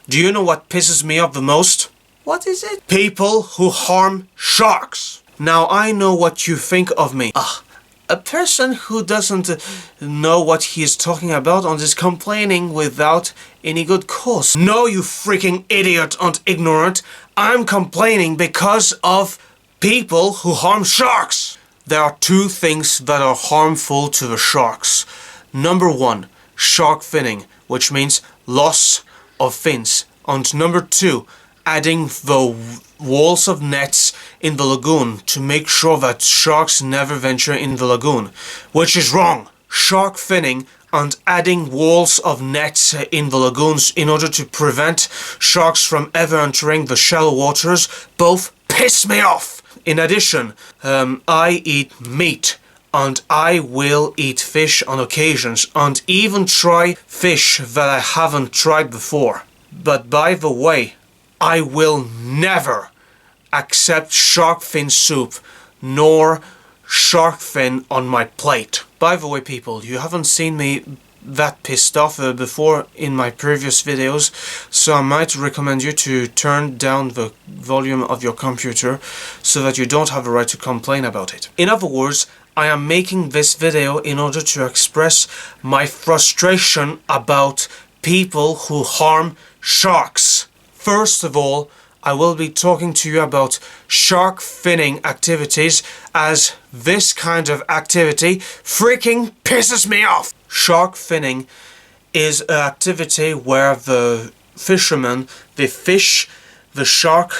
Do you know what pisses me off the most? What is it? People who harm sharks. Now I know what you think of me. A person who doesn't know what he is talking about and is complaining without any good cause. No, you freaking idiot and ignorant. I'm complaining because of people who harm sharks. There are two things that are harmful to the sharks. Number one, shark finning, which means loss of fins. And number two, adding the walls of nets in the lagoon to make sure that sharks never venture in the lagoon, which is wrong. Shark finning and adding walls of nets in the lagoons in order to prevent sharks from ever entering the shallow waters both piss me off. In addition, I eat meat and I will eat fish on occasions and even try fish that I haven't tried before. But by the way, I will never accept shark fin soup nor shark fin on my plate. By the way, people, you haven't seen me that pissed off before in my previous videos, so I might recommend you to turn down the volume of your computer so that you don't have a right to complain about it. In other words, I am making this video in order to express my frustration about people who harm sharks. First of all, I will be talking to you about shark finning activities, as this kind of activity freaking pisses me off. Shark finning is an activity where the fishermen, they fish the shark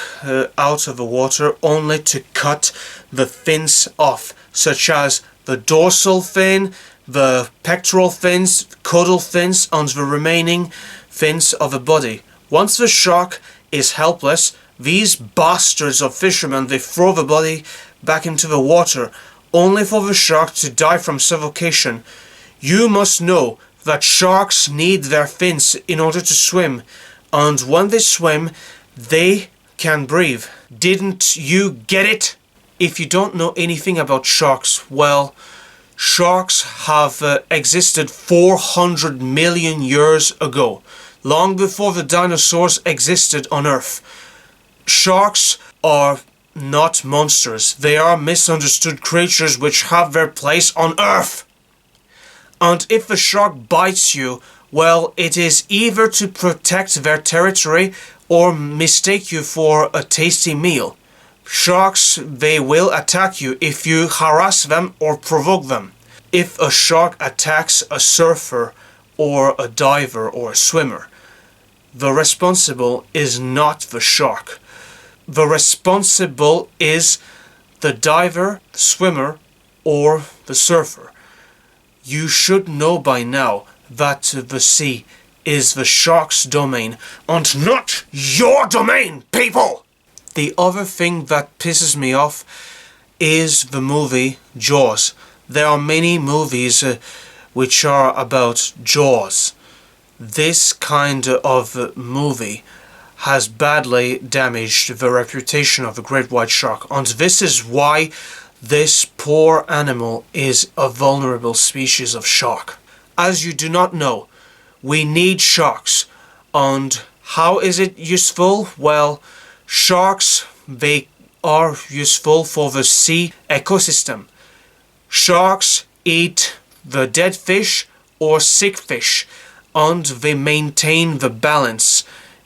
out of the water only to cut the fins off, such as the dorsal fin, the pectoral fins, caudal fins, and the remaining fins of the body. Once the shark is helpless, these bastards of fishermen, they throw the body back into the water, only for the shark to die from suffocation. You must know that sharks need their fins in order to swim, and when they swim, they can breathe. Didn't you get it? If you don't know anything about sharks, well, sharks have existed 400 million years ago, long before the dinosaurs existed on Earth. Sharks are not monsters. They are misunderstood creatures which have their place on Earth. And if a shark bites you, well, it is either to protect their territory or mistake you for a tasty meal. Sharks, they will attack you if you harass them or provoke them. If a shark attacks a surfer or a diver or a swimmer, the responsible is not the shark. The responsible is the diver, the swimmer, or the surfer. You should know by now that the sea is the shark's domain and not your domain, people! The other thing that pisses me off is the movie Jaws. There are many movies which are about Jaws. This kind of movie has badly damaged the reputation of the great white shark, and this is why this poor animal is a vulnerable species of shark. As you do not know, we need sharks. And how is it useful? Well, sharks, they are useful for the sea ecosystem. Sharks eat the dead fish or sick fish, and they maintain the balance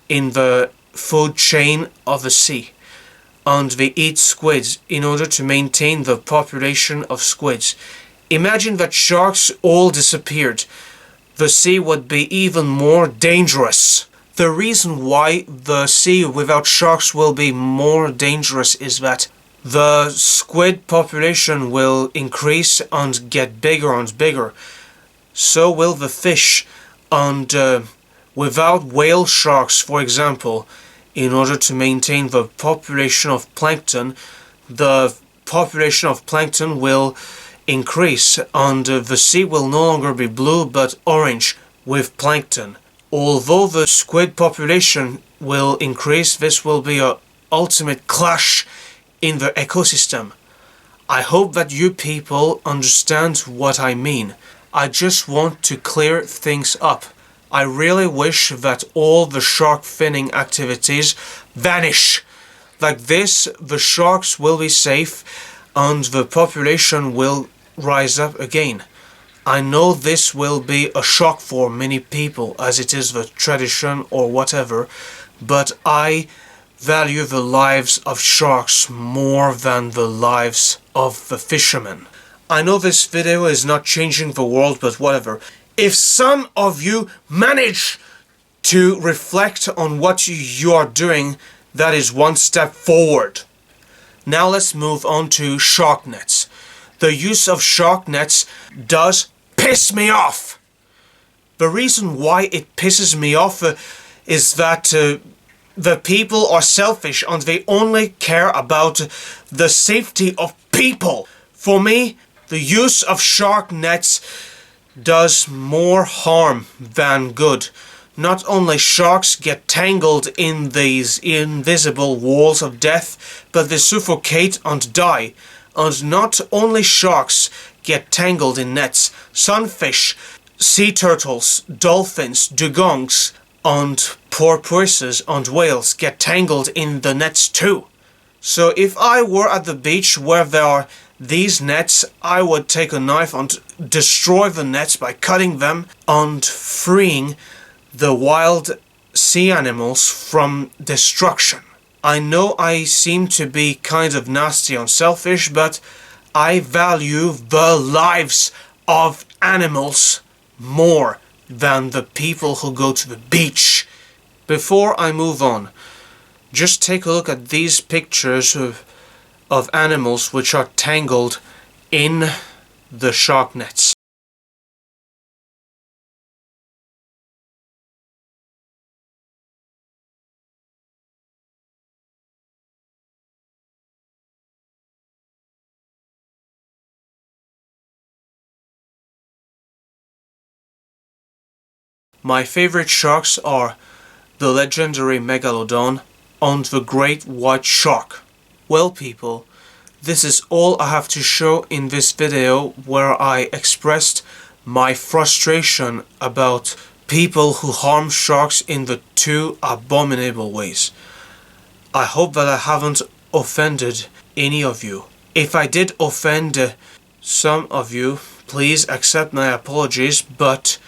in the food chain of the sea. And they eat squids in order to maintain the population of squids. Imagine that sharks all disappeared. The sea would be even more dangerous. The reason why the sea without sharks will be more dangerous is that the squid population will increase and get bigger and bigger. So will the fish. And without whale sharks, for example, in order to maintain the population of plankton, the population of plankton will increase, and the sea will no longer be blue but orange with plankton. Although the squid population will increase, this will be an ultimate clash in the ecosystem. I hope that you people understand what I mean. I just want to clear things up. I really wish that all the shark finning activities vanish. Like this, the sharks will be safe and the population will rise up again. I know this will be a shock for many people as it is the tradition or whatever, but I value the lives of sharks more than the lives of the fishermen. I know this video is not changing the world, but whatever. If some of you manage to reflect on what you are doing, that is one step forward. Now let's move on to shark nets. The use of shark nets does piss me off. The reason why it pisses me off is that the people are selfish and they only care about the safety of people. For me, the use of shark nets does more harm than good. Not only sharks get tangled in these invisible walls of death, but they suffocate and die. And not only sharks get tangled in nets, sunfish, sea turtles, dolphins, dugongs, and porpoises and whales get tangled in the nets too. So if I were at the beach where there are these nets, I would take a knife and destroy the nets by cutting them and freeing the wild sea animals from destruction. I know I seem to be kind of nasty and selfish, but I value the lives of animals more than the people who go to the beach. Before I move on, just take a look at these pictures of animals which are tangled in the shark nets. My favorite sharks are the legendary Megalodon and the great white shark. Well people, this is all I have to show in this video where I expressed my frustration about people who harm sharks in the two abominable ways. I hope that I haven't offended any of you. If I did offend some of you, please accept my apologies, but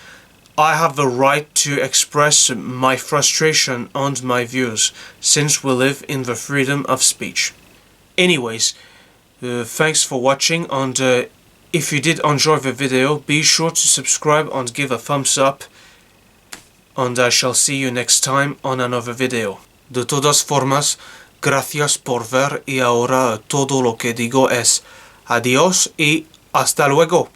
I have the right to express my frustration and my views, since we live in the freedom of speech. Anyways, thanks for watching, and if you did enjoy the video, be sure to subscribe and give a thumbs up, and I shall see you next time on another video. De todas formas, gracias por ver y ahora todo lo que digo es adiós y hasta luego.